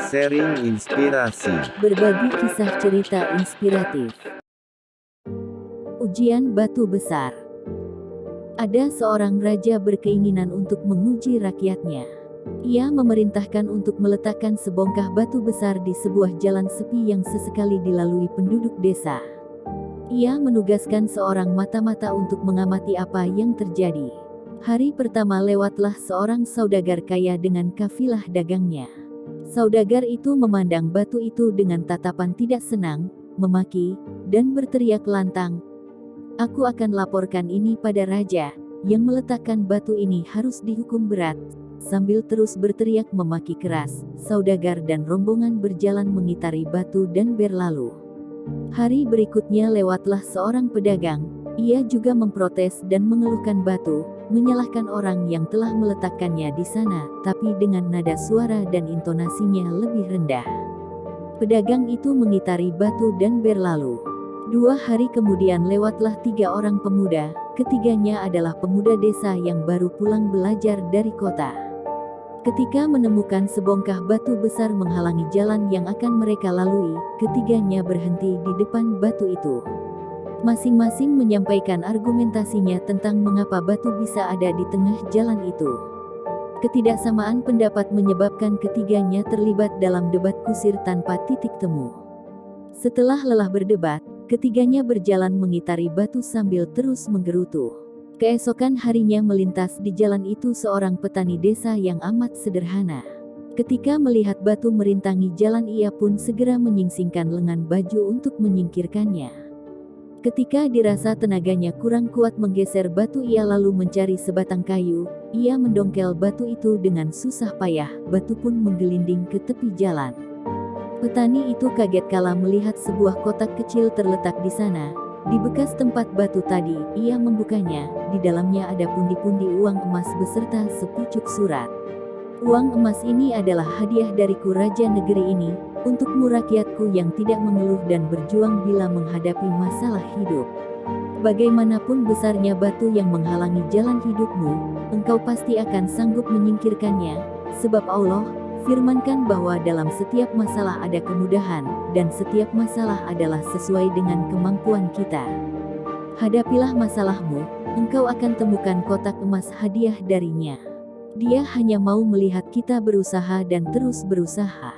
Sharing inspirasi. Berbagi kisah cerita inspiratif. Ujian batu besar. Ada seorang raja berkeinginan untuk menguji rakyatnya. Ia memerintahkan untuk meletakkan sebongkah batu besar di sebuah jalan sepi yang sesekali dilalui penduduk desa. Ia menugaskan seorang mata-mata untuk mengamati apa yang terjadi. Hari pertama lewatlah seorang saudagar kaya dengan kafilah dagangnya. Saudagar itu memandang batu itu dengan tatapan tidak senang, memaki, dan berteriak lantang, "Aku akan laporkan ini pada raja, yang meletakkan batu ini harus dihukum berat." Sambil terus berteriak memaki keras, saudagar dan rombongan berjalan mengitari batu dan berlalu. Hari berikutnya lewatlah seorang pedagang. Ia juga memprotes dan mengeluhkan batu, menyalahkan orang yang telah meletakkannya di sana, tapi dengan nada suara dan intonasinya lebih rendah. Pedagang itu mengitari batu dan berlalu. 2 hari kemudian lewatlah 3 orang pemuda, ketiganya adalah pemuda desa yang baru pulang belajar dari kota. Ketika menemukan sebongkah batu besar menghalangi jalan yang akan mereka lalui, ketiganya berhenti di depan batu itu. Masing-masing menyampaikan argumentasinya tentang mengapa batu bisa ada di tengah jalan itu. Ketidaksamaan pendapat menyebabkan ketiganya terlibat dalam debat kusir tanpa titik temu. Setelah lelah berdebat, ketiganya berjalan mengitari batu sambil terus menggerutu. Keesokan harinya melintas di jalan itu seorang petani desa yang amat sederhana. Ketika melihat batu merintangi jalan, ia pun segera menyingsingkan lengan baju untuk menyingkirkannya. Ketika dirasa tenaganya kurang kuat menggeser batu, ia lalu mencari sebatang kayu. Ia mendongkel batu itu dengan susah payah, batu pun menggelinding ke tepi jalan. Petani itu kaget kala melihat sebuah kotak kecil terletak di sana. Di bekas tempat batu tadi, ia membukanya. Di dalamnya ada pundi-pundi uang emas beserta sepucuk surat. "Uang emas ini adalah hadiah dariku raja negeri ini, untukmu rakyatku yang tidak mengeluh dan berjuang bila menghadapi masalah hidup. Bagaimanapun besarnya batu yang menghalangi jalan hidupmu, engkau pasti akan sanggup menyingkirkannya, sebab Allah firmankan bahwa dalam setiap masalah ada kemudahan, dan setiap masalah adalah sesuai dengan kemampuan kita. Hadapilah masalahmu, engkau akan temukan kotak emas hadiah darinya. Dia hanya mau melihat kita berusaha dan terus berusaha."